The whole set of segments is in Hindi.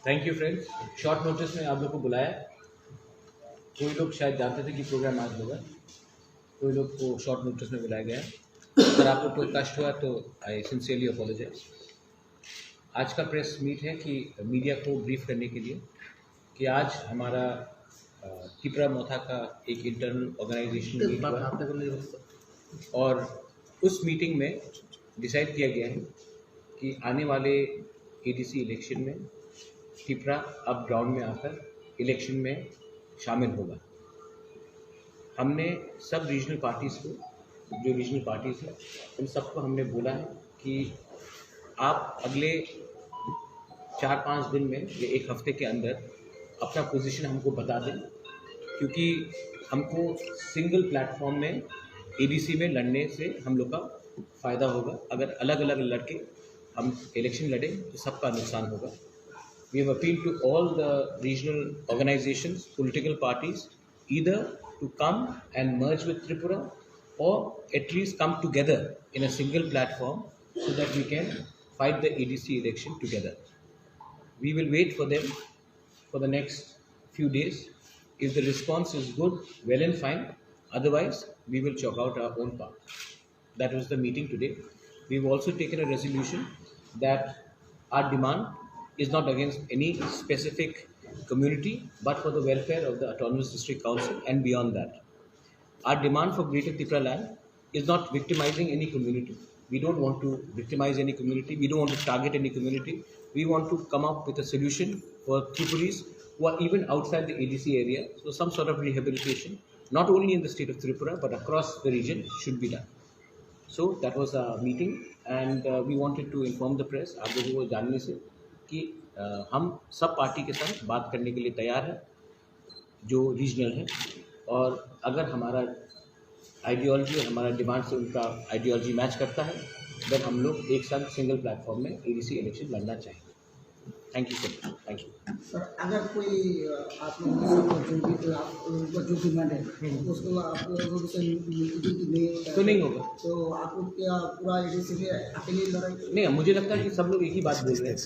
Thank you friends. Short notice में आप लोग को बुलाया। कोई लोग शायद जानते थे कि प्रोग्राम आज होगा, कोई लोग को शॉर्ट नोटिस में बुलाया गया है। अगर आपको कोई कष्ट हुआ तो आई सिंसियरली अपोलोजाइज। आज का प्रेस मीट है कि मीडिया को ब्रीफ करने के लिए कि आज हमारा त्रिपुरा मोथा का एक इंटरनल ऑर्गेनाइजेशन मीट हुआ और उस मीटिंग में डिसाइड किया गया है कि आने वाले एडीसी इलेक्शन में त्रिपुरा अब ग्राउंड में आकर इलेक्शन में शामिल होगा। हमने सब रीजनल पार्टीज़ को, जो रीजनल पार्टीज़ हैं, उन सबको हमने बोला है कि आप अगले 4-5 दिन में या एक हफ्ते के अंदर अपना पोजीशन हमको बता दें, क्योंकि हमको सिंगल प्लेटफॉर्म में एडीसी में लड़ने से हम लोग का फ़ायदा होगा। अगर अलग अलग लड़के हम इलेक्शन लड़ें तो सबका नुकसान होगा। We have appealed to all the regional organizations, political parties, either to come and merge with Tripura or at least come together in a single platform so that we can fight the EDC election together. We will wait for them for the next few days. If the response is good, well and fine. Otherwise, we will chalk out our own path. That was the meeting today. We've also taken a resolution that our demand is not against any specific community, but for the welfare of the Autonomous District Council and beyond that. Our demand for Greater Tripura land is not victimizing any community. We don't want to victimize any community. We don't want to target any community. We want to come up with a solution for Tripuris who are even outside the ADC area. So some sort of rehabilitation, not only in the state of Tripura, but across the region should be done. So that was our meeting and we wanted to inform the press, आप लोगों को जानने से कि हम सब पार्टी के साथ बात करने के लिए तैयार हैं जो रीजनल है, और अगर हमारा आइडियोलॉजी और हमारा डिमांड से उनका आइडियोलॉजी मैच करता है देन हम लोग एक साथ सिंगल प्लेटफॉर्म में एडीसी इलेक्शन लड़ना चाहेंगे। Thank you sir. Thank you sir. अगर कोई आप उनका जो डिमांड है उसको आप लोगों से नहीं होता तो नहीं होगा, तो आपको क्या पूरा एडीसी में अकेले लड़ाई नहीं। मुझे लगता है कि सब लोग एक ही बात बोल रहे हैं।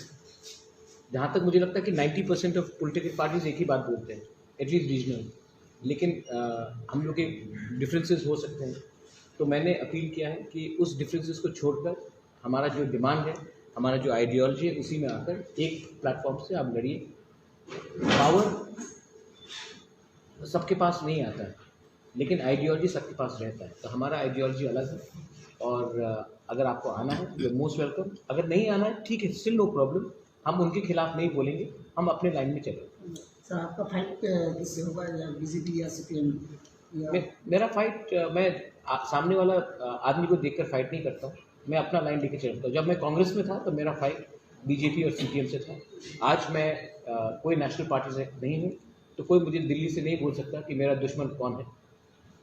जहाँ तक मुझे लगता है कि 90% ऑफ पॉलिटिकल पार्टीज एक ही बात बोलते हैं, एटलीस्ट रीजनल। लेकिन हम लोग के डिफरेंसेस हो सकते हैं, तो मैंने अपील किया है कि उस डिफरेंसेस को छोड़कर हमारा जो डिमांड है, हमारा जो आइडियोलॉजी है, उसी में आकर एक प्लेटफॉर्म से आप लड़िए। पावर सबके पास नहीं आता है, लेकिन आइडियोलॉजी सबके पास रहता है। तो हमारा आइडियोलॉजी अलग है, और अगर आपको आना है यू आर मोस्ट वेलकम। अगर नहीं आना है ठीक है, स्टिल नो प्रॉब्लम। हम उनके खिलाफ नहीं बोलेंगे, हम अपने लाइन में चलेंगे। सर आपका फाइट किससे होगा, या बीजेपी या सीपीएम? मेरा फाइट, मैं सामने वाला आदमी को देखकर फाइट नहीं करता हूँ, मैं अपना लाइन लेके चलता हूँ। जब मैं कांग्रेस में था तो मेरा फाइट बीजेपी और सीपीएम से था। आज मैं कोई नेशनल पार्टी से नहीं हूँ, तो कोई मुझे दिल्ली से नहीं बोल सकता कि मेरा दुश्मन कौन है।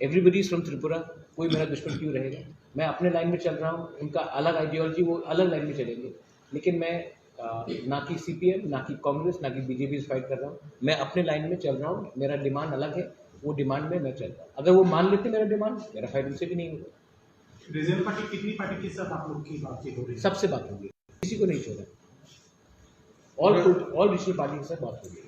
एवरीबडी इज़ फ्रॉम त्रिपुरा, कोई मेरा दुश्मन क्यों रहेगा। मैं अपने लाइन में चल रहा हूँ, उनका अलग आइडियोलॉजी, वो अलग लाइन में चलेंगे। लेकिन मैं ना कि सीपीएम, ना कि कांग्रेस, ना कि बीजेपी से फाइट कर रहा हूँ। मैं अपने लाइन में चल रहा हूँ, मेरा डिमांड अलग है, वो डिमांड में मैं चल रहा हूँ। अगर वो मान लेते मेरा डिमांड, मेरा फाइट उनसे भी नहीं होगा। रीजनल पार्टी कितनी पार्टी के साथ आप लोग की बातचीत हो रही है? सबसे बात होगी, किसी को नहीं छोड़ा। ऑल रीजनल पार्टी के साथ बात होगी।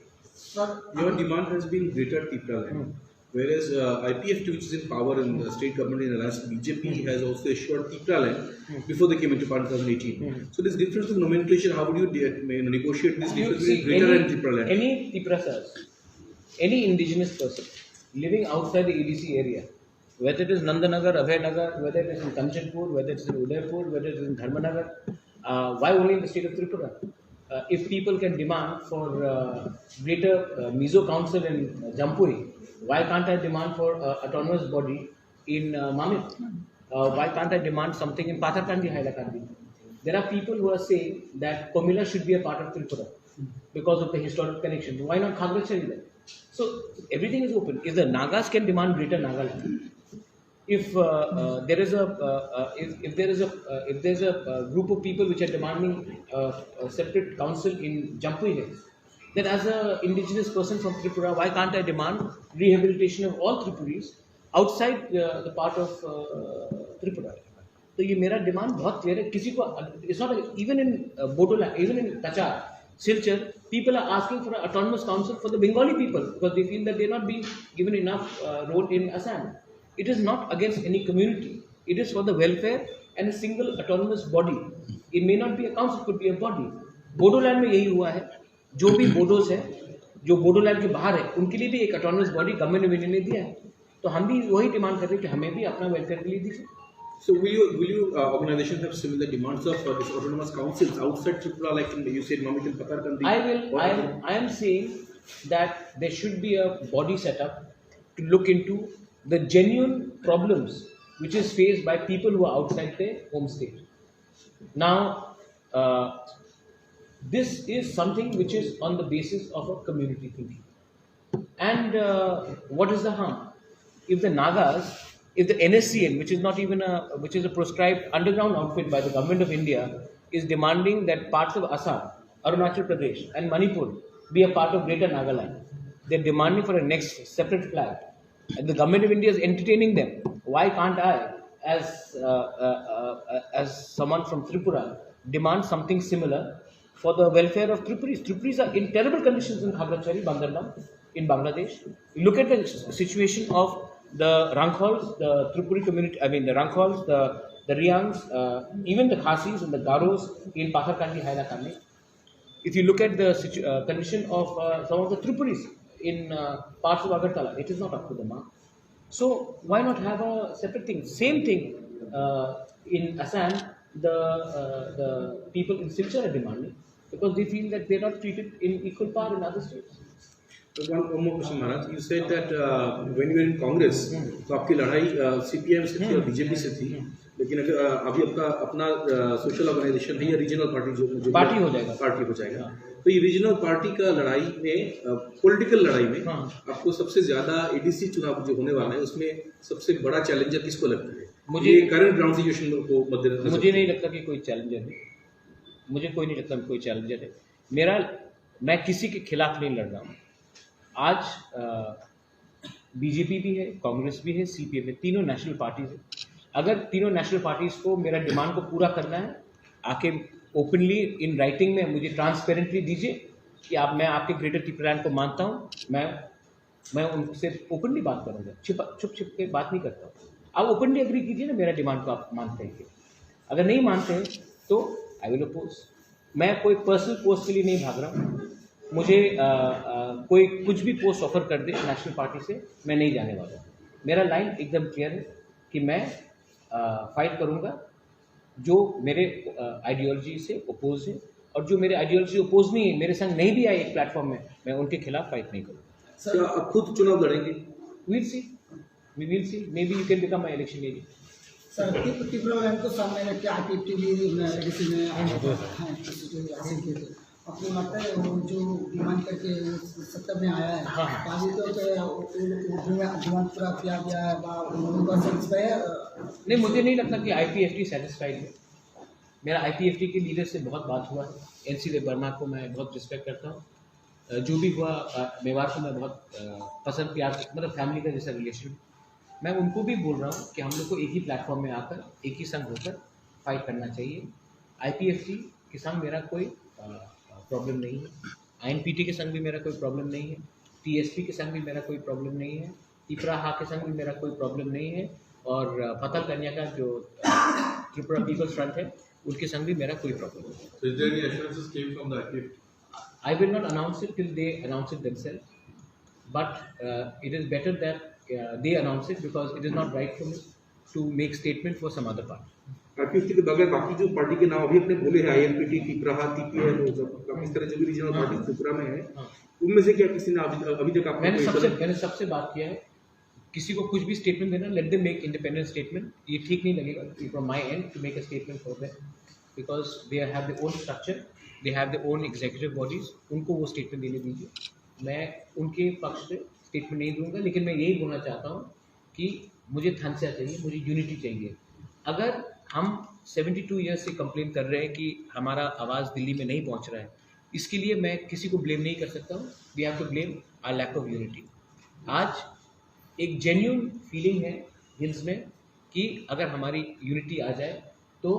Your demand has been Greater Tripura land, whereas IPF, which is in power in the state government in Alliance BJP, has also assured Tripura land before they came into power in 2018. So this difference in nomenclature, how would you negotiate this difference between Greater and Tripura land? Any Tripuras, any indigenous person living outside the EDC area, whether it is Nandanagar, Abhaynagar, whether it is in Kanchanpur, whether it is in Udaipur, whether it is in Dharmanagar, why only in the state of Tripura? If people can demand for greater Mizo Council in Jampuri, why can't I demand for autonomous body in Mamit? Why can't I demand something in Patharkandi, Hailakandi? There are people who are saying that Komila should be a part of Tripura because of the historical connection. Why not Khagrachari then? So everything is open. If the Nagas can demand greater Nagaland, if there is a group of people which are demanding a separate council in Jampui Hills, then as an indigenous person from Tripura, why can't I demand rehabilitation of all Tripuris outside the part of Tripura? तो ये मेरा डिमांड बहुत क्लियर है। किसी को it's not even in Bodoland, even in Cachar, Silchar, people are asking for an autonomous council for the Bengali people because they feel that they are not being given enough role in Assam. It is not against any community. It is for the welfare and a single autonomous body. It may not be a council, could be a body. Bodoland में यही हुआ है. जो भी बोडोस है, जो बोडोलैंड के बाहर है, उनके लिए भी एक autonomous body government of India ने दिया है. तो हम भी वही डिमांड कर रहे हैं कि हमें भी अपना वेलफेयर के लिए दीजिए. So will you organizations have similar demands of this autonomous councils outside Tripura, like you said, Mamitan Patarkandi? I am saying that there should be a body set up to look into the genuine problems which is faced by people who are outside their home state. Now, this is something which is on the basis of a community thinking. And what is the harm? If the Nagas, if the NSCN, which is not even which is a proscribed underground outfit by the government of India, is demanding that parts of Assam, Arunachal Pradesh and Manipur be a part of Greater Nagaland, they're demanding for a next separate flag. And the government of India is entertaining them. Why can't I, as someone from Tripura, demand something similar for the welfare of Tripuris? Tripuris are in terrible conditions in Khagrachari, Bandarnam, in Bangladesh. Look at the situation of the Ranghols, the Tripuri community, I mean the Ranghols, the Riangs, even the Khasis and the Garos in Paharkandi, Hailakandi. If you look at the condition of some of the Tripuris in parts of Agartala, it is not up to the mark. So why not have a separate thing? Same thing in Assam, the people in Silchar are demanding because they feel that they are not treated in equal power in other states. One more question, Maharaj. You said that when you were in Congress, तो आपकी लड़ाई CPM से थी और BJP से थी, लेकिन अभी अपना सोशल ऑर्गेनाइजेशन है या रीजनल पार्टी जो पार्टी हो जाएगा. तो ये रीजनल पार्टी का लड़ाई में, पॉलिटिकल लड़ाई में, आपको सबसे ज्यादा ADC चुनाव जो होने वाला है उसमें सबसे बड़ा चैलेंजर किसको लगता है? मुझे करंट ग्राउंड सिचुएशन को मद्देनजर मुझे नहीं लगता कि कोई चैलेंजर है. मुझे कोई नहीं लगता कि कोई चैलेंजर है. मैं किसी के खिलाफ नहीं लड़ रहा हूँ. आज बीजेपी भी है, कांग्रेस भी है, CPM है, तीनों नेशनल पार्टीज है. अगर तीनों नेशनल पार्टीज को मेरा डिमांड को पूरा करना है, आके ओपनली इन राइटिंग में मुझे ट्रांसपेरेंटली दीजिए कि मैं आपके ग्रेटर त्रिपुरालैंड को मानता हूँ. मैं उनसे ओपनली बात करूँगा, छुप के बात नहीं करता हूँ. आप ओपनली एग्री कीजिए ना मेरा डिमांड को आप मानते हैं. अगर नहीं मानते हैं तो आई विल अपोज. मैं कोई पर्सनल पोस्ट के लिए नहीं भाग रहा हूँ. मुझे कोई कुछ भी पोस्ट ऑफर कर दे नेशनल पार्टी से, मैं नहीं जाने वाला. मेरा लाइन एकदम क्लियर है कि मैं फाइट करूंगा जो मेरे आइडियोलॉजी से अपोज है, और जो मेरे आइडियोलॉजी अपोज नहीं है, मेरे संग नहीं भी आए एक प्लेटफॉर्म में, मैं उनके खिलाफ फाइट नहीं करूँगा. सर आप खुद चुनाव लड़ेंगे? We will see. Maybe you can become my election agent. Sir Tripuraland को सामने रख के IPFT में हासिल किए थे. आपको लगता है वो जो डिमांड करके सत्ता में आया है, अभी तो डिमांड पूरा किया गया है, उनका सेटिस्फाई है? नहीं, मुझे नहीं लगता कि IPFT सेटिस्फाइड है. मेरा IPFT के लीडर से बहुत बात हुआ है. NC देव वर्मा को मैं बहुत रिस्पेक्ट करता हूँ. जो भी हुआ मेवाड़ को मैं बहुत पसंद प्यार, मतलब फैमिली का जैसा रिलेशन. मैं उनको भी बोल रहा हूँ कि हम लोग को एक ही प्लेटफॉर्म में आकर एक ही संग होकर फाइट करना चाहिए. IPFT के संग मेरा कोई प्रॉब्लम नहीं है. INPT के संग भी मेरा कोई प्रॉब्लम नहीं है. TSP के संग भी मेरा कोई प्रॉब्लम नहीं है. त्रिपुरा के संग भी मेरा कोई प्रॉब्लम नहीं है. और पतल कन्या का जो त्रिपुरा पीपल्स फ्रंट है, उनके संग भी मेरा कोई प्रॉब्लम नहीं है. So is there any assurances came from the IPFT? I will not announce it till they announce it themselves. But it is better that they announce it, because it is not right for me to make statement for some other party. IPFT के बगैर बाकी जो पार्टी के नाम अभी अपने बोले हैं, INPT, त्रिपुरा, TPN, इस तरह जो भी रीजनल पार्टी त्रिपुरा में है, उनमें से क्या किसी ने अभी तक आपको? मैंने सबसे बात किया है. किसी को कुछ भी स्टेटमेंट देना, let them make independent statement. ये ठीक नहीं लगेगा from my end to make a statement for them, because they have their own structure, they have their own executive bodies. उनको वो स्टेटमेंट देने दीजिए. मैं उनके पक्ष से स्टेटमेंट नहीं दूंगा. लेकिन मैं यही बोलना चाहता हूँ कि मुझे थंसा चाहिए, मुझे यूनिटी चाहिए. अगर हम 72 ईयर्स से कंप्लेन कर रहे हैं कि हमारा आवाज़ दिल्ली में नहीं पहुंच रहा है, इसके लिए मैं किसी को ब्लेम नहीं कर सकता हूं. We have to blame our lack of unity. आज एक जेन्युइन फीलिंग है हिल्स में कि अगर हमारी यूनिटी आ जाए तो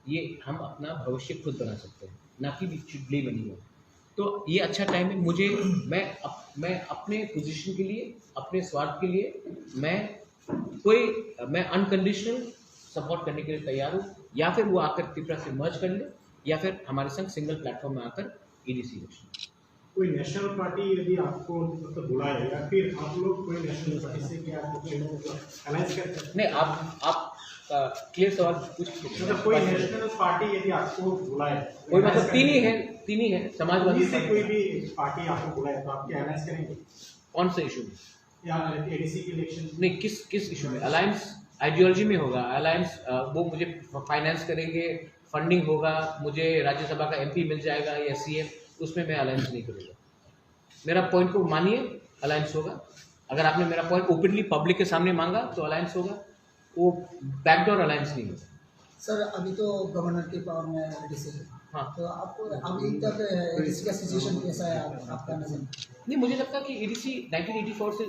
ये हम अपना भविष्य खुद बना सकते हैं, ना कि वी शुड ब्लेम एनीवन. तो ये अच्छा टाइम है। मुझे मैं अपने पोजीशन के लिए, अपने स्वार्थ के लिए मैं अनकंडीशनल सपोर्ट करने के लिए तैयार हूँ, या फिर वो आकर त्रिपुरा से मर्ज कर ले, या फिर हमारे संग सिंगल प्लेटफॉर्म में आकर EDC इलेक्शन। कोई नेशनल पार्टी यदि आपको मतलब बुलाए या फिर आप लोग कोई नेशनल पार्टी से क्या अलायंस करते हैं? नहीं, आप क्लियर सवाल पूछ मतलब कोई नेशनल पार्टी यदि आपको बुलाए, कोई मतलब तीन ही है समाजवादी से कोई भी पार्टी आपको बुलाए तो आप क्या अलायंस करेंगे? कौन से इशू में? या ADC के इलेक्शन? नहीं, किस इशू में? अलायंस आइडियोलॉजी में होगा अलायंस। वो मुझे फाइनेंस करेंगे, फंडिंग होगा, मुझे राज्यसभा का MP मिल जाएगा या CM, उसमें मैं अलायंस नहीं करूँगा। मेरा पॉइंट को मानिए, अलायंस होगा। अगर आपने मेरा पॉइंट ओपनली पब्लिक के सामने मांगा तो अलायंस होगा, वो बैकडोर अलायंस नहीं होगा। सर अभी तो गवर्नर के पावर में ADC है, हाँ, तो आपको अभी तक ADC का सिचुएशन कैसा है आपका नजर? नहीं, मुझे लगता है कि EDC 1984 से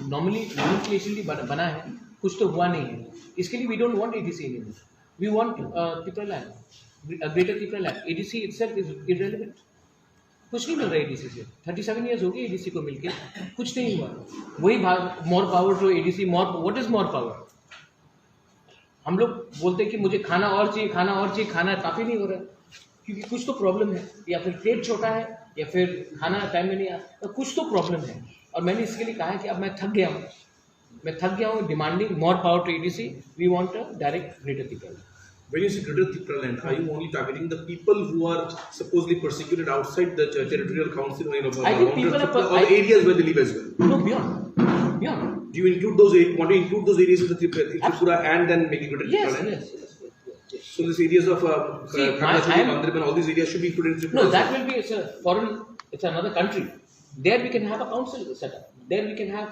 नॉमिनेशनली बना है, कुछ तो हुआ नहीं है। इसके लिए we don't want EDC anymore, we want Tripura land, greater Tripura land. EDC itself is irrelevant. कुछ नहीं मिल रहा है EDC से। 37 ईयर्स हो गए EDC को मिलके, कुछ नहीं हुआ। वही more power to EDC, what is more power? हम लोग बोलते हैं कि मुझे खाना और चाहिए, खाना काफ़ी नहीं हो रहा है, क्योंकि कुछ तो प्रॉब्लम है, या फिर पेट छोटा है, या फिर खाना टाइम में नहीं आता, तो कुछ तो प्रॉब्लम है। और मैंने इसके लिए कहा है कि अब मैं थक गया हूँ demanding more power to EDC। We want a direct greater Tripura land. When you say Greater Tripura land, are you only targeting the people who are supposedly persecuted outside the territorial council, I think people are or the areas where they live as well? No, beyond. Do you include those? Want to include those areas in the Tripura and then make it Greater Tripura land? Yes. So these areas of Khammachari, Mandirban, all these areas should be included in Tripura. No, that will be it's another country. There we can have a council set up. There we can have,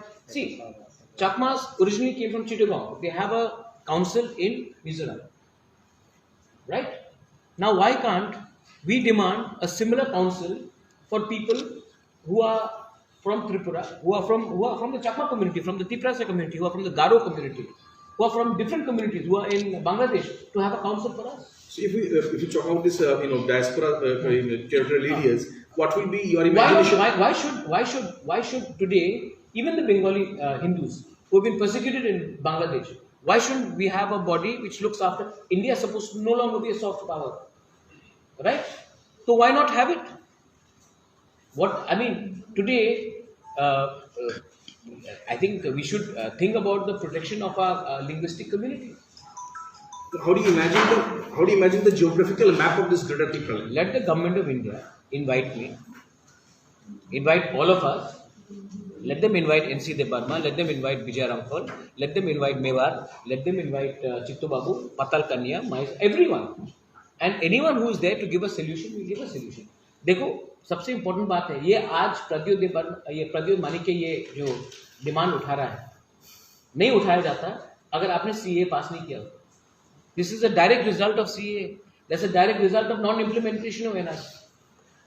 Chakmas originally came from Chittagong. They have a council in Mizoram. Right? Now why can't we demand a similar council for people who are from Tripura, who are from the Chakma community, from the Tiprasa community, who are from the Garo community, who are from different communities, who are in Bangladesh, to have a council for us? So if we talk about this diaspora territorial areas, what will be your imagination? Why should today even the Bengali Hindus who have been persecuted in Bangladesh, why shouldn't we have a body which looks after? India is supposed to no longer be a soft power, right? So why not have it? Today, I think we should think about the protection of our linguistic community. How do you imagine the geographical map of this Greater Tripura land? Let the government of India invite me, invite all of us. Let them invite NC Debarma, let them invite Vijay Ramphal, let them invite Mewar, let them invite Chittu Babu, Patal Kanya, everyone. And anyone who is there to give a solution, we give a solution. देखो, सबसे इम्पोर्टेंट बात है, ये आज प्रद्योत मानिक के ये जो डिमांड उठा रहा है, नहीं उठाया जाता अगर आपने CA पास नहीं किया। This is a direct result of CA. That's a direct result of non-implementation of NRC.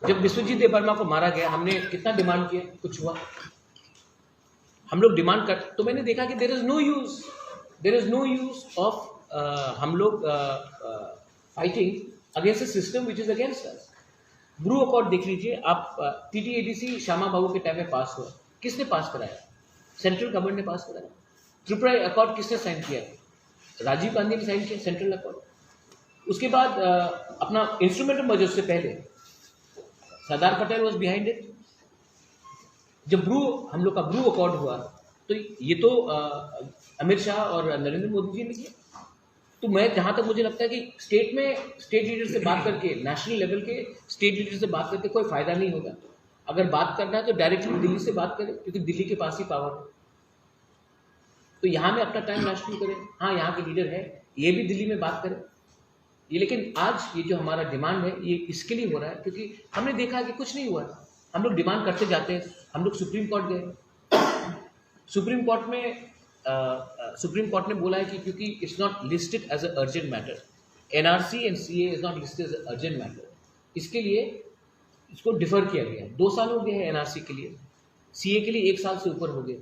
जब विश्वजीत देबर्मा को मारा गया, हमने कितना डिमांड किया, कुछ हुआ? हम लोग डिमांड कर, तो मैंने देखा कि there is no use of हम लोग fighting against a system which is against us. Bru accord देख लीजिए आप, TTADC श्यामा बाबू के टाइम में पास हुआ, किसने पास कराया? सेंट्रल गवर्नमेंट ने पास कराया। त्रिपुरा अकॉर्ड किसने साइन किया? राजीव गांधी ने साइन किया, सेंट्रल अकॉर्ड। उसके बाद अपना इंस्ट्रूमेंट ऑफ मर्जर से पहले Sardar Patel was behind it. जब हम लोग का ब्रू अकॉर्ड हुआ तो ये तो अमित शाह और नरेंद्र मोदी जी ने किया। तो मैं जहाँ तक मुझे लगता है कि स्टेट लीडर से बात करके, नेशनल लेवल के स्टेट लीडर से बात करके कोई फायदा नहीं होगा। अगर बात करना है तो डायरेक्टली दिल्ली से बात करें, क्योंकि दिल्ली के पास ही पावर है। तो यहाँ में अपना टाइम वेस्ट नहीं करें। हाँ, यहाँ के लीडर है, ये भी दिल्ली में बात करें ये। लेकिन आज ये जो हमारा डिमांड है ये इसके लिए हो रहा है क्योंकि हमने देखा कि कुछ नहीं हुआ। हम लोग डिमांड करते जाते हैं। हम लोग सुप्रीम कोर्ट गए, सुप्रीम कोर्ट ने बोला है कि क्योंकि it's not listed as a urgent matter, NRC and CA is not listed as a urgent matter, इसके लिए इसको डिफर किया गया। 2 साल हो गए हैं NRC के लिए, CA के लिए 1 साल से ऊपर हो गए।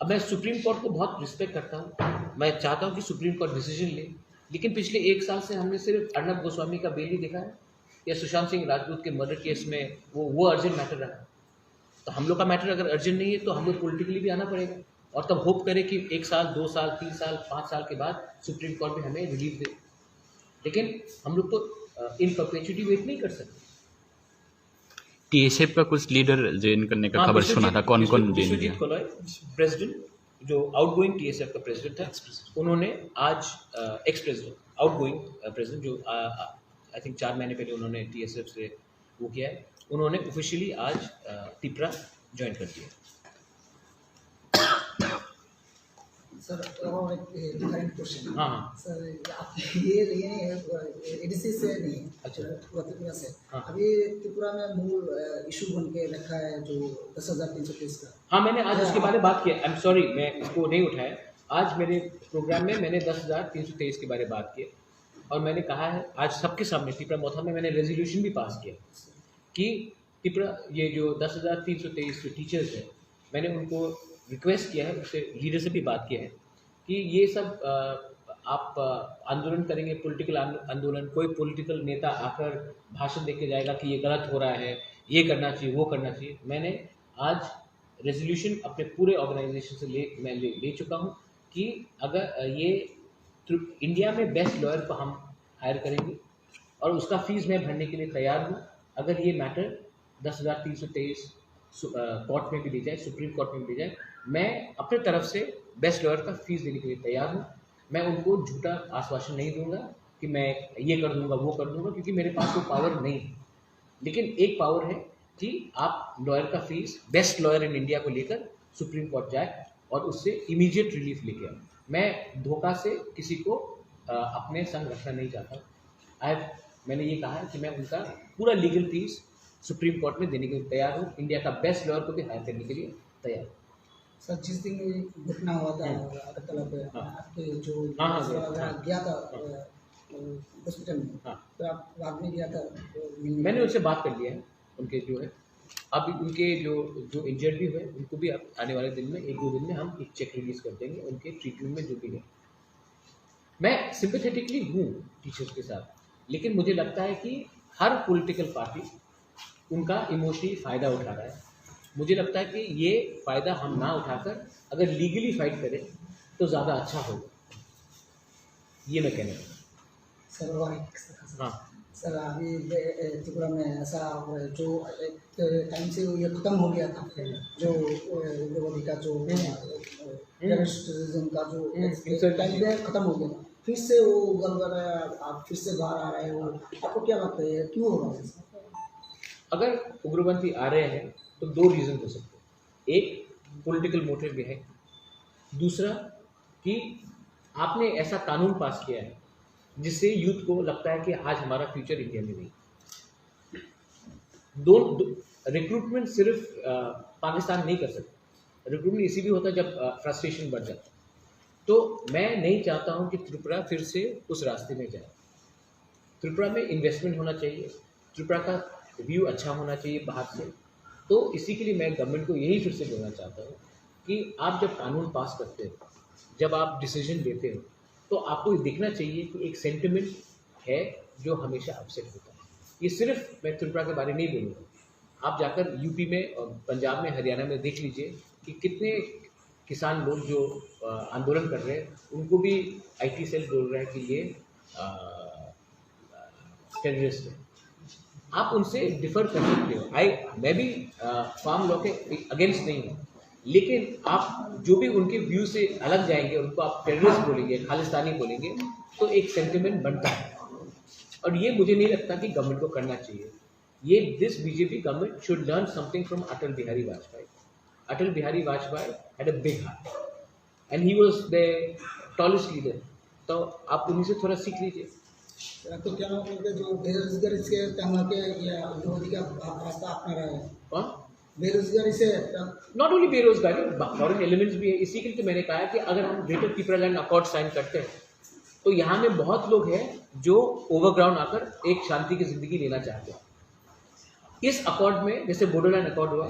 अब मैं सुप्रीम कोर्ट को बहुत रिस्पेक्ट करता हूँ, मैं चाहता हूँ कि सुप्रीम कोर्ट डिसीजन ले, लेकिन पिछले 1 साल से हमने सिर्फ अर्नब गोस्वामी का बेल ही देखा है। या सुशांत सिंह राजपूत के मर्डर केस में वो अर्जेंट मैटर रहा। तो हम लोग का मैटर अगर अर्जेंट नहीं है तो हम लोग पॉलिटिकली भी आना पड़ेगा और तब होप करें कि 1 साल 2 साल 3 साल 5 साल के बाद सुप्रीम कोर्ट भी हमें रिलीफ दे। लेकिन हम लोग तो इन परपेचुइटी वेट नहीं कर सकते। टीएसएफ का कुछ लीडर ज्वाइन करने का खबर सुना था, कौन कौन ज्वाइन विश्वजीत किया? कोलॉय प्रेसिडेंट, जो आउटगोइंग टीएसएफ का प्रेसिडेंट था, उन्होंने आज एक्स प्रेसिडेंट आउटगोइंग प्रेसिडेंट जो आई थिंक 4 महीने पहले उन्होंने टीएसएफ से वो किया है, उन्होंने ऑफिशियली आज तिपरा ज्वाइन कर दिया। सर और एक डिफरेंट क्वेश्चन। हाँ हाँ सर आप ये एडीसी से नहीं है, अच्छा। त्रिपुरा से। हाँ। अभी त्रिपुरा में मूल इशू बन के रखा है जो 10,330 का। हाँ, मैंने आज उसके बारे में बात की। आई एम सॉरी, मैं इसको नहीं उठाया। आज मेरे प्रोग्राम में मैंने 10,323 के बारे में बात की और मैंने कहा है आज सबके सामने त्रिपुरा मोथा में मैंने रेजोल्यूशन भी पास किया कि त्रिपुरा ये जो 10,323 जो टीचर्स हैं, मैंने उनको रिक्वेस्ट किया है, उससे लीडर से भी बात किया है कि ये सब आप आंदोलन करेंगे, पॉलिटिकल आंदोलन, कोई पॉलिटिकल नेता आकर भाषण देके जाएगा कि ये गलत हो रहा है, ये करना चाहिए, वो करना चाहिए। मैंने आज रेजोल्यूशन अपने पूरे ऑर्गेनाइजेशन से ले चुका हूँ कि अगर ये इंडिया में बेस्ट लॉयर को हम हायर करेंगे और उसका फीस मैं भरने के लिए तैयार हूँ। अगर ये मैटर 10,323 कोर्ट में भी दी जाए, सुप्रीम कोर्ट में भी दी जाए, मैं अपने तरफ से बेस्ट लॉयर का फीस देने के लिए तैयार हूँ। मैं उनको झूठा आश्वासन नहीं दूंगा कि मैं ये कर दूंगा, वो कर दूंगा, क्योंकि मेरे पास वो पावर नहीं है। लेकिन एक पावर है कि आप लॉयर का fees best lawyer in India को लेकर सुप्रीम कोर्ट जाए और उससे इमीडिएट रिलीफ लेके आए। मैं धोखा से किसी को अपने संग रखना नहीं चाहता। मैंने ये कहा है कि मैं उनका पूरा लीगल फीस सुप्रीम कोर्ट में देने के लिए तैयार हूँ। इंडिया का बेस्ट लॉयर को भी हायर करने के लिए तैयार हूँ। सर जिस दिन घटना हुआ था अगरतला पे, आपके जो गया था हॉस्पिटल में, तो आप बाद में गया था? मैंने उनसे बात कर लिया है, उनके जो है अब उनके जो इंजर्ड भी हुए उनको भी आने वाले दिन में 1-2 दिन में हम एक चेक रिलीज कर देंगे उनके ट्रीटमेंट में जो भी है। मैं सिंपैथेटिकली हूँ टीचर्स के साथ, लेकिन मुझे लगता है कि हर पॉलिटिकल पार्टी उनका इमोशनली फ़ायदा उठा रहा है। मुझे लगता है कि ये फ़ायदा हम ना उठाकर अगर लीगली फाइट करें तो ज़्यादा अच्छा होगा, ये मैं कहना चाहूँ। सर और हाँ सर, अभी त्रिपुरा में ऐसा जो एक टाइम से ये ख़त्म हो गया था, जो उग्रवादी का जो टेररिज्म का जो टाइम पे ख़त्म हो गया, फिर से वो गलगल आप फिर से बाहर आ रहे हैं, वो आपको क्या लगता है क्यों हो रहा है? अगर उग्रपंथी आ रहे हैं तो 2 रीज़न हो सकते हैं। एक पॉलिटिकल मोटिव भी है, दूसरा कि आपने ऐसा कानून पास किया है जिससे यूथ को लगता है कि आज हमारा फ्यूचर इंडिया में नहीं। रिक्रूटमेंट सिर्फ पाकिस्तान नहीं कर सकता, रिक्रूटमेंट इसी भी होता है जब फ्रस्ट्रेशन बढ़ जाता है। तो मैं नहीं चाहता हूं कि त्रिपुरा फिर से उस रास्ते में जाए। त्रिपुरा में इन्वेस्टमेंट होना चाहिए, त्रिपुरा का व्यू अच्छा होना चाहिए बाहर से। तो इसी के लिए मैं गवर्नमेंट को यही फिर से बोलना चाहता हूँ कि आप जब कानून पास करते हो, जब आप डिसीजन लेते हो, तो आपको ये देखना चाहिए कि एक सेंटिमेंट है जो हमेशा अपसेट होता है। ये सिर्फ मैं त्रिपुरा के बारे में नहीं बोलूँगा, आप जाकर यूपी में और पंजाब में, हरियाणा में देख लीजिए कि कितने किसान लोग जो आंदोलन कर रहे हैं, उनको भी IT सेल बोल रहे हैं कि ये टेररिस्ट है। आप उनसे डिफर कर सकते हो। मैं भी फार्म लॉ के अगेंस्ट नहीं हूँ, लेकिन आप जो भी उनके व्यू से अलग जाएंगे, उनको आप टेररिस्ट बोलेंगे, खालिस्तानी बोलेंगे, तो एक सेंटिमेंट बनता है। और ये मुझे नहीं लगता कि गवर्नमेंट को करना चाहिए। ये this BJP government should learn something from Atal Bihari Vajpayee. Atal Bihari Vajpayee had a big heart and he was the tallest leader. तो आप उन्हीं से थोड़ा सीख लीजिए। तो क्या नाम है जो बेरोजगारी से तंग के या उग्रवादी का रास्ता अपना रहा है? कौन? बेरोजगारी से नॉट ओनली बेरोजगारी, फॉरेन एलिमेंट्स भी है। इसी के लिए तो मैंने कहा है कि अगर हम greater Tripura land accord sign करते हैं तो यहाँ में बहुत लोग हैं जो ओवरग्राउंड आकर एक शांति की ज़िंदगी लेना चाहते हैं। इस अकॉर्ड में जैसे बोडोलैंड अकॉर्ड हुआ,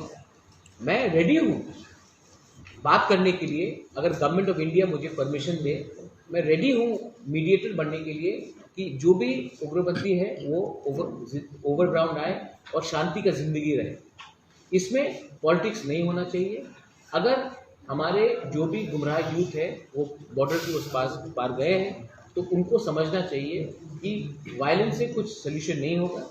मैं रेडी हूँ बात करने के लिए। अगर गवर्नमेंट ऑफ इंडिया मुझे परमिशन दे मैं रेडी हूँ मीडिएटर बनने के लिए कि जो भी उग्रपंथी है वो ओवरग्राउंड आए और शांति का ज़िंदगी रहे। इसमें पॉलिटिक्स नहीं होना चाहिए। अगर हमारे जो भी गुमराह यूथ है वो बॉर्डर के उस पार गए हैं तो उनको समझना चाहिए कि वायलेंस से कुछ सोल्यूशन नहीं होगा,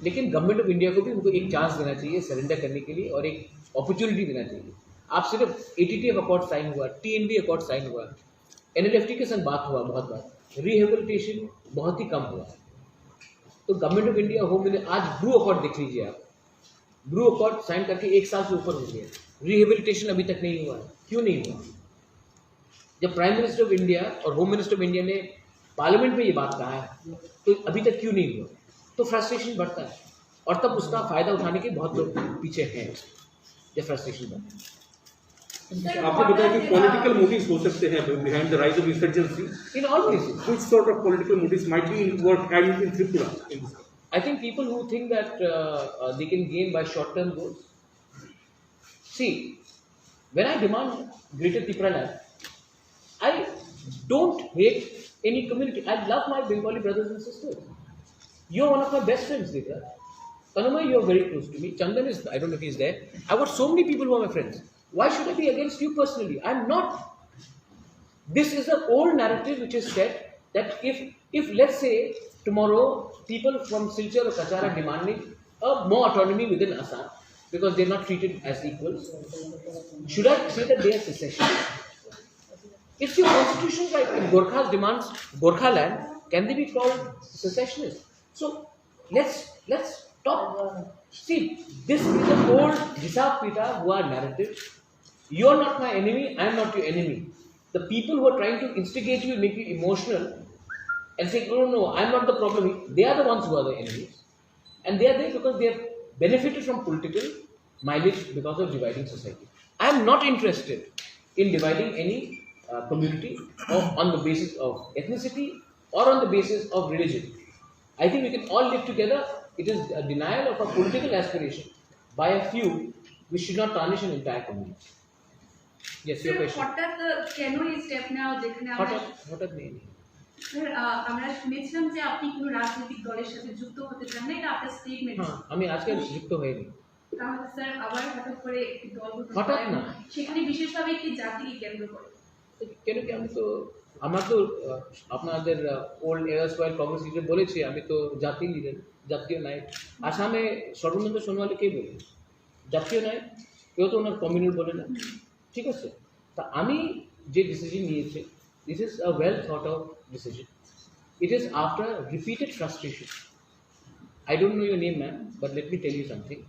लेकिन गवर्नमेंट ऑफ इंडिया को भी उनको एक चांस देना चाहिए सरेंडर करने के लिए और एक अपॉर्चुनिटी देना चाहिए। आप सिर्फ ATT अकॉर्ड साइन हुआ, TNB अकॉर्ड साइन हुआ, NLFT के संग बात हुआ बहुत बार, रिहेबिलिटेशन बहुत ही कम हुआ। तो government of India home minister आज ब्रू अकॉर्ड देख लीजिए आप, ब्रू अकॉर्ड साइन करके 1 साल से ऊपर हो गया, रिहेबिलिटेशन अभी तक नहीं हुआ। क्यों नहीं हुआ? जब प्राइम मिनिस्टर ऑफ इंडिया और होम मिनिस्टर ऑफ इंडिया ने पार्लियामेंट में ये बात कहा है तो अभी तक क्यों नहीं हुआ? तो फ्रस्ट्रेशन बढ़ता है और तब उसका फायदा उठाने के बहुत लोग पीछे हैं जब फ्रस्ट्रेशन बढ़ता है। आपने बताया कि पॉलिटिकल मोटिव्स हो सकते हैं behind the rise of insurgency in all places. Which sort of political motives might be involved and in Tripura in this? I think people who think that they can gain by short-term goals. See, when I demand greater Tripura land, I don't hate any community. I love my Bengali brothers and sisters. You're one of my best friends, Divya. Tanumay, you're very close to me. Chandan is, I don't know if he's there. I've got so many people who are my friends. Why should I be against you personally? I'm not. This is an old narrative which is said that if let's say tomorrow people from Silchar or Kachar are demanding more autonomy within Assam because they're not treated as equals, should I say that they are secessionists? It's your constitutional right. If Gorkhas demands Gorkha land, can they be called secessionists? So let's stop. See, this is an old Hisab Pita who are narrative. You're not my enemy, I'm not your enemy. The people who are trying to instigate you, make you emotional and say, no, I'm not the problem. They are the ones who are the enemies. And they are there because they have benefited from political mileage because of dividing society. I am not interested in dividing any community on the basis of ethnicity or on the basis of religion. I think we can all live together. It is a denial of a political aspiration by a few which should not tarnish an entire community. Yes, your question. কেন এই স্টেপ নাও যেখানে হঠাৎ নেই। স্যার আমরা শুনেছিলাম যে আপনি কোনো রাজনৈতিক দলের সাথে যুক্ত হতে চান না, এটা আপনার স্টেটমেন্ট। হ্যাঁ, আমি আজকে যুক্ত হইনি। তাহলে স্যার আবার হঠাৎ করে একটি দল হঠাৎ না, সেখানে বিশেষভাবে একটি জাতিকে কেন্দ্র করে। কেন কি আমার তো আপনাদের ওল্ড এয়ারস্পায়ার কংগ্রেস লিডার বলেছে আমি তো জাতীয় লিডার, জাতীয় নায়ক। আসামে সর্বানন্দ সোনোয়াল কে বলে জাতীয় নায়ক, কেউ তো ওনার কমিউনাল বলে না। ঠিক আছে, তা আমি যে ডিসিশন নিয়েছি, this is a well thought out decision. It is after repeated frustration. I don't know your name, ma'am, but let me tell you something.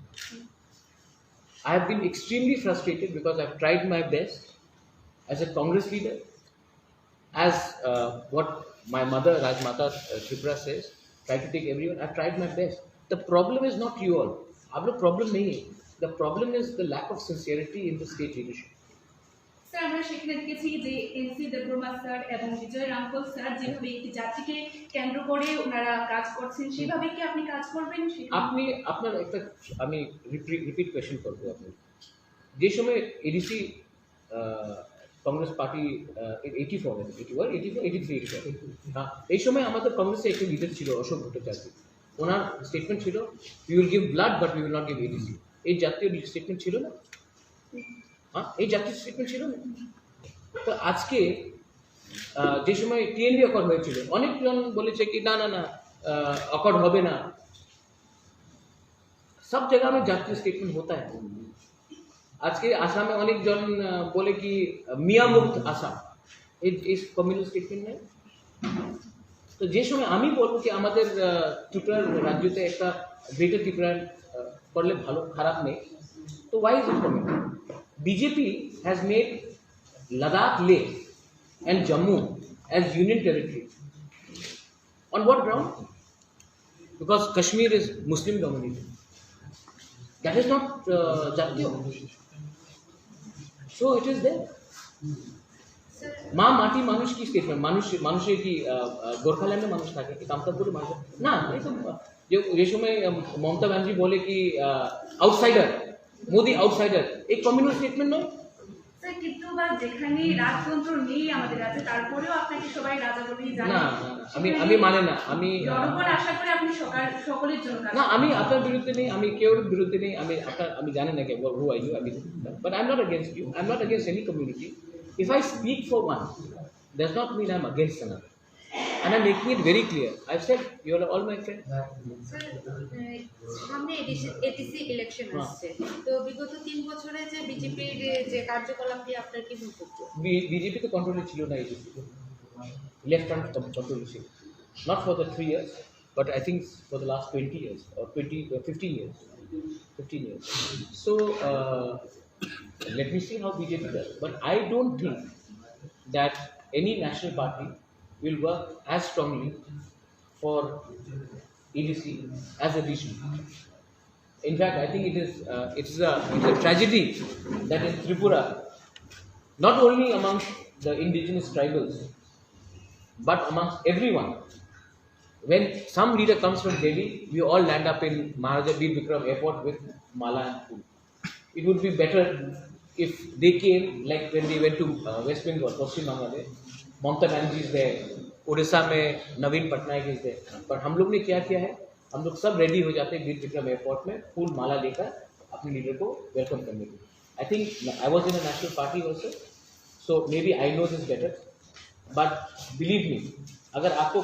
I have been extremely frustrated because I've tried my best as a Congress leader, as what my mother Rajmata Tripura says, try to take everyone. I've tried my best. The problem is not you all. Ab log problem nahi hai. The problem is the lack of sincerity in the state leadership. Sir আমরা সেখানে দেখেছি যে এনসি দেববর্মা স্যার এবং বিজয় রামপল স্যার যেভাবে একটি জাতিকে কেন্দ্র করে ওনারা কাজ করছেন, সেভাবে কি আপনি কাজ করবেন? আপনি আপনার একটা আমি রিপিট কোয়েশ্চেন করবো। আপনি যে সময় এডিসি কংগ্রেস পার্টি 84 হ্যাঁ, এই সময় আমাদের কংগ্রেসে একটি লিডার ছিল অশোক ভট্টাচার্য। ওনার স্টেটমেন্ট ছিল we will give blood but we will not give ADC. এই জাতীয় স্টেটমেন্ট ছিল না? হ্যাঁ, এই জাতীয় স্টেটমেন্ট ছিল না। তো আজকে যে সময় TNB অকর্ড হয়েছিল অনেকজন বলেছে কি না না না অকর্ড হবে না। সব जगह में জাতীয় স্টেটমেন্ট होता है। আজকে আসামে অনেকজন বলে কি মিয়া মুক্ত আসাম, এই কমিউনাল স্টেটমেন্ট নেই। তো যে সময় আমি বলবো কি আমাদের ত্রিপুরার রাজ্যতে একটা গ্রেটার ত্রিপুরা করলে ভালো, খারাপ নেই, তো why is it coming? BJP has made Ladakh, Leh and Jammu as union territory. On what ground? Because Kashmir is Muslim dominated. That is not Jatiyo. So it is there. মা মাটি মানুষ কি স্টেটমেন্ট, মানুষের কি গোর্খাল্যান্ডে মানুষ থাকে কি কামতাপুরে মানুষ না? এই তো যে সময় মমতা ব্যানার্জি বলে কি আউটসাইডার, মোদি আউটসাইডার, এই কমিউনাল স্টেটমেন্ট নয়। স্যার কিন্তু বা যেখানে রাজতন্ত্র নেই আমাদের রাজ্যে তারপরেও আপনাকে সবাই রাজা বলেই জানে। না আমি মানে না আমি জনগণ আশা করে আপনি সকলের জন্য কাজ না করেন। আমি আপনার বিরুদ্ধে নেই, আমি কেউর বিরুদ্ধে নেই, আমি জানি না who are you, but I'm not against you, I'm not against any community. If I speak for one does not mean I'm against another, and I'm making it very clear. I've said you are all my friends. Sir সামনে এটিসি ইলেকশন আসছে, তো বিগত 3 বছরে যে বিজেপির যে কার্যকলাপ নিয়ে আপনার কি বক্তব্য? বিজেপি তো কন্ট্রোলে ছিল না, লেফট হ্যান্ড কন্ট্রোলে ছিল, not for the 3 years but I think for the last 20 years or 15 years. So let me see how BJP does, but I don't think that any national party will work as strongly for EDC as a region. In fact, I think it's a tragedy that in Tripura, not only amongst the indigenous tribals, but amongst everyone, when some leader comes from Delhi, we all land up in Maharaja Bir Vikram Airport with mala and food. It would be better if they came like when they went to West Bengal, Paschim Bangladesh. Mamata Banerjee is there, Orissa में नवीन पटनायक इज देयर, पर हम लोग ने क्या किया है, हम लोग सब रेडी हो जाते हैं बीर विक्रम एयरपोर्ट में फूल माला लेकर अपने लीडर को वेलकम करने के लिए. I think I was in a national party also, so maybe I know this better, but believe me, अगर आपको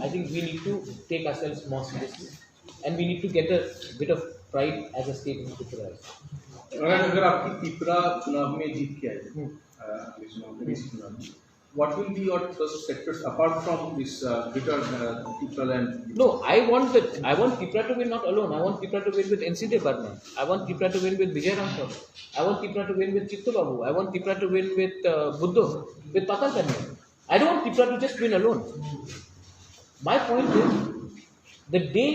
I think we need to take ourselves more seriously and we need to get a bit of pride as a state in Tripura. अगर आपकी त्रिपुरा चुनाव में जीत के आए what will be your first sectors apart from this greater Tripura land? No, I want Tripura to win not alone. I want Tripura to win with NCD Barma. I want Tripura to win with Vijay Ramkar. I want Tripura to win with Chittu Babu. I want Tripura to win with Buddho, with Patal Kanya. I don't want Tripura to just win alone. My point is, the day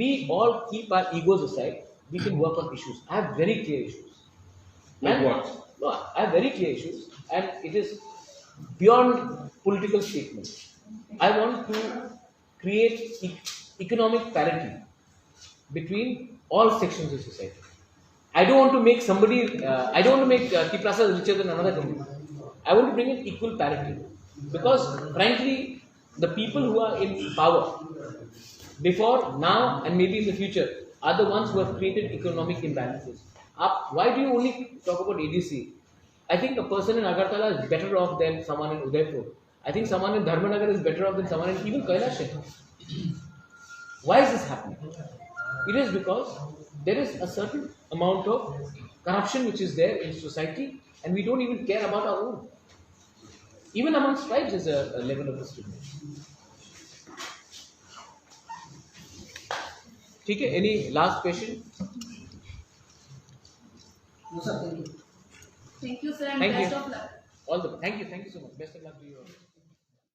we all keep our egos aside, we can work on issues. I have very clear issues. Like what? No, I have very clear issues, and it is beyond political statements. I want to create economic parity between all sections of society. I don't want to make somebody, I don't want to make Tiprasa richer than another community. I want to bring in equal parity, because frankly, the people who are in power before, now and maybe in the future are the ones who have created economic imbalances. Why do you only talk about ADC? I think a person in Agartala is better off than someone in Udaipur. I think someone in Dharmanagar is better off than someone in even Kailash. Why is this happening? It is because there is a certain amount of corruption which is there in society, and we don't even care about our own. Even amongst tribes is a level of discrimination. Okay, any last question? No, sir, thank you. Thank you, sir, and Thank best you. of luck. Thank you so much. Best of luck to you all.